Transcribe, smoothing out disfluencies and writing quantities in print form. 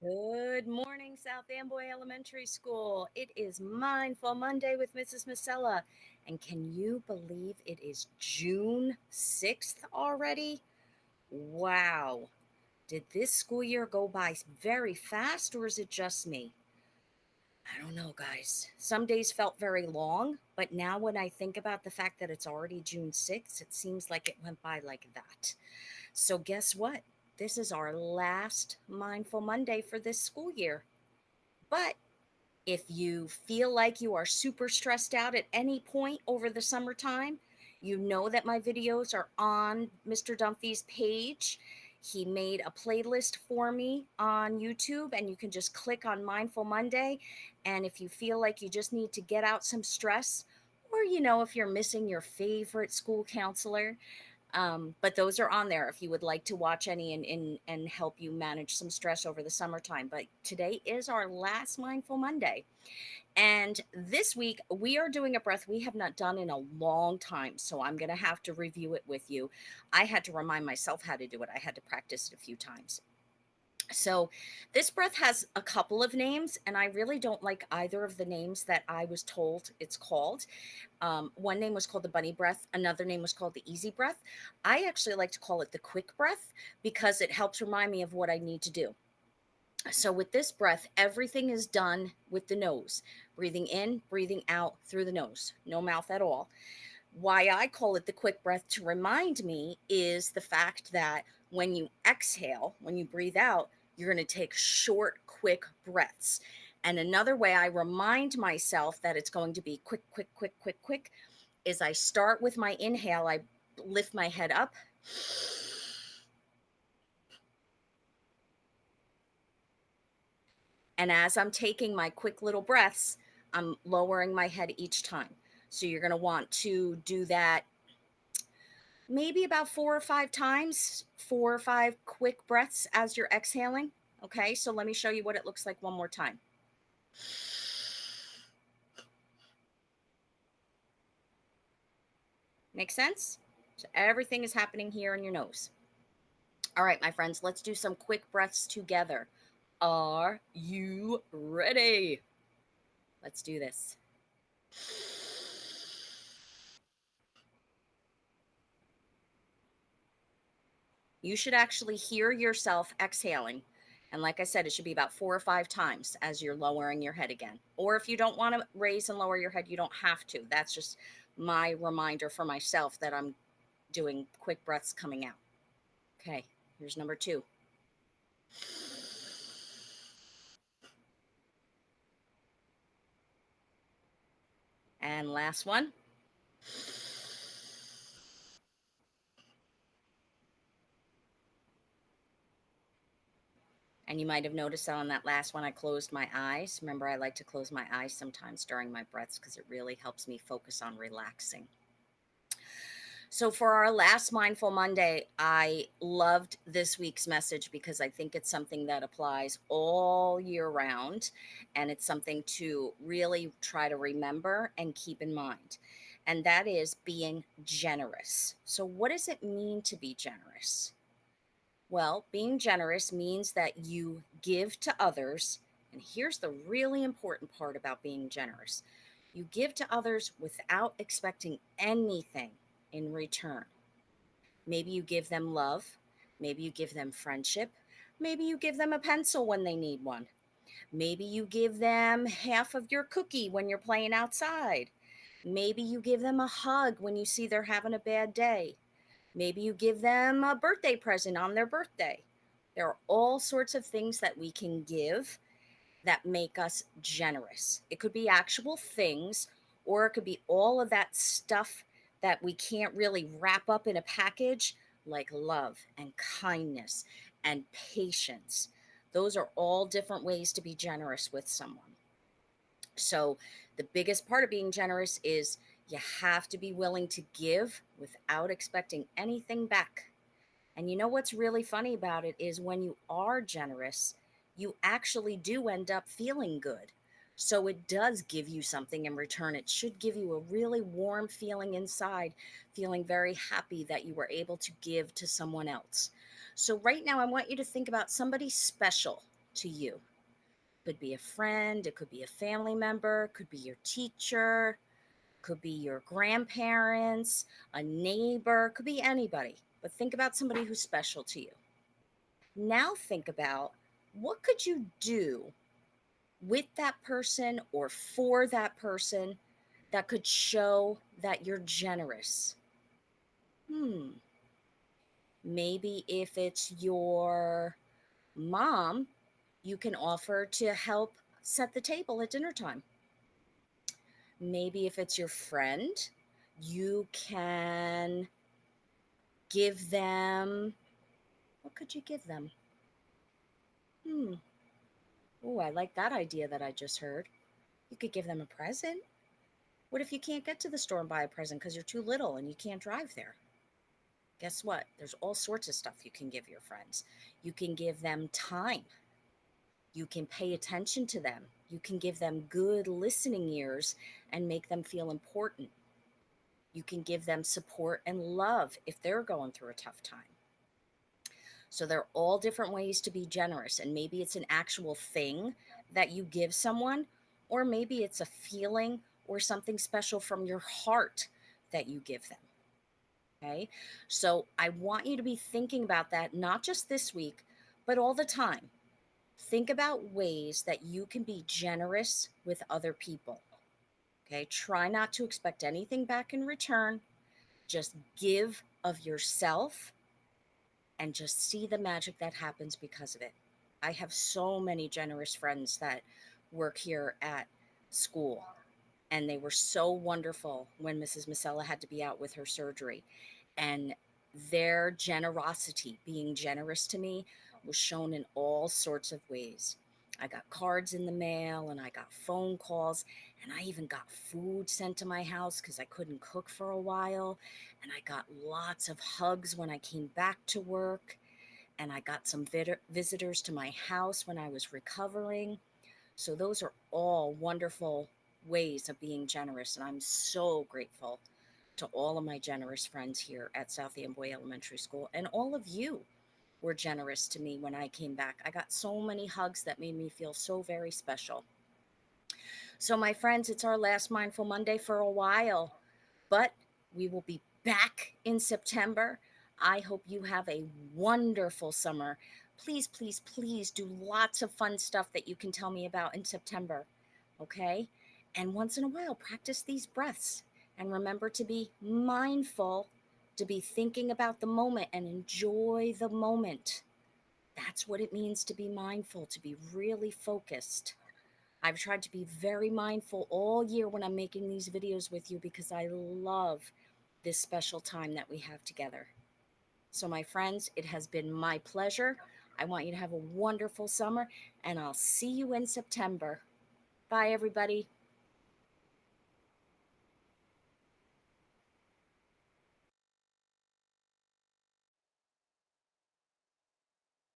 Good morning, South Amboy Elementary School. It is Mindful Monday with Mrs. Masella. And can you believe it is June 6th already? Wow. Did this school year go by very fast, or is it just me? I don't know, guys. Some days felt very long, but now when I think about the fact that it's already June 6th, it seems like it went by like that. So, guess what? This is our last Mindful Monday for this school year. But if you feel like you are super stressed out at any point over the summertime, you know that my videos are on Mr. Dunphy's page. He made a playlist for me on YouTube, and you can just click on Mindful Monday. And if you feel like you just need to get out some stress, or if you're missing your favorite school counselor, but those are on there if you would like to watch any and help you manage some stress over the summertime. But today is our last Mindful Monday. And this week we are doing a breath we have not done in a long time. So I'm going to have to review it with you. I had to remind myself how to do it, I had to practice it a few times. So, this breath has a couple of names, and I really don't like either of the names that I was told it's called. One name was called the bunny breath, another name was called the easy breath. I actually like to call it the quick breath because it helps remind me of what I need to do. So, with this breath, everything is done with the nose, breathing in, breathing out through the nose, no mouth at all. Why I call it the quick breath to remind me is the fact that when you exhale, when you breathe out, you're going to take short, quick breaths. And another way I remind myself that it's going to be quick, quick, quick, quick, quick is I start with my inhale. I lift my head up. And as I'm taking my quick little breaths, I'm lowering my head each time. So you're going to want to do that maybe about 4 or 5 times, 4 or 5 quick breaths as you're exhaling. Okay, so let me show you what it looks like one more time. Make sense? So everything is happening here in your nose. All right, my friends, let's do some quick breaths together. Are you ready? Let's do this. You should actually hear yourself exhaling. And like I said, it should be about 4 or 5 times as you're lowering your head again. Or if you don't want to raise and lower your head, you don't have to. That's just my reminder for myself that I'm doing quick breaths coming out. Okay, here's number 2. And last one. And you might have noticed that on that last one, I closed my eyes. Remember, I like to close my eyes sometimes during my breaths because it really helps me focus on relaxing. So, for our last Mindful Monday, I loved this week's message because I think it's something that applies all year round. And it's something to really try to remember and keep in mind. And that is being generous. So, what does it mean to be generous? Well, being generous means that you give to others. And here's the really important part about being generous: you give to others without expecting anything in return. Maybe you give them love. Maybe you give them friendship. Maybe you give them a pencil when they need one. Maybe you give them half of your cookie when you're playing outside. Maybe you give them a hug when you see they're having a bad day. Maybe you give them a birthday present on their birthday. There are all sorts of things that we can give that make us generous. It could be actual things, or it could be all of that stuff that we can't really wrap up in a package, like love and kindness and patience. Those are all different ways to be generous with someone. So, the biggest part of being generous is you have to be willing to give without expecting anything back. And you know what's really funny about it is when you are generous, you actually do end up feeling good. So it does give you something in return. It should give you a really warm feeling inside, feeling very happy that you were able to give to someone else. So right now, I want you to think about somebody special to you. Could be a friend, it could be a family member, could be your teacher, could be your grandparents, a neighbor, could be anybody. But think about somebody who's special to you. Now think about what could you do with that person or for that person that could show that you're generous. Hmm. Maybe if it's your mom, you can offer to help set the table at dinner time. Maybe if it's your friend, you can give them, what could you give them? Hmm. Oh, I like that idea that I just heard. You could give them a present. What if you can't get to the store and buy a present because you're too little and you can't drive there? Guess what? There's all sorts of stuff you can give your friends. You can give them time. You can pay attention to them. You can give them good listening ears and make them feel important. You can give them support and love if they're going through a tough time. So there are all different ways to be generous. And maybe it's an actual thing that you give someone, or maybe it's a feeling or something special from your heart that you give them. Okay. So I want you to be thinking about that, not just this week, but all the time. Think about ways that you can be generous with other people. Okay. Try not to expect anything back in return. Just give of yourself and just see the magic that happens because of it. I have so many generous friends that work here at school, and they were so wonderful when Mrs. Masella had to be out with her surgery. And their generosity, being generous to me, was shown in all sorts of ways. I got cards in the mail and I got phone calls, and I even got food sent to my house because I couldn't cook for a while. And I got lots of hugs when I came back to work. And I got some visitors to my house when I was recovering. So, those are all wonderful ways of being generous. And I'm so grateful to all of my generous friends here at South Amboy Elementary School. And all of you were generous to me when I came back. I got so many hugs that made me feel so very special. So, my friends, it's our last Mindful Monday for a while, but we will be back in September. I hope you have a wonderful summer. Please, please, please do lots of fun stuff that you can tell me about in September. Okay? And once in a while, practice these breaths and remember to be mindful, to be thinking about the moment and enjoy the moment. That's what it means to be mindful, to be really focused. I've tried to be very mindful all year when I'm making these videos with you because I love this special time that we have together. So, my friends, it has been my pleasure. I want you to have a wonderful summer, and I'll see you in September. Bye, everybody.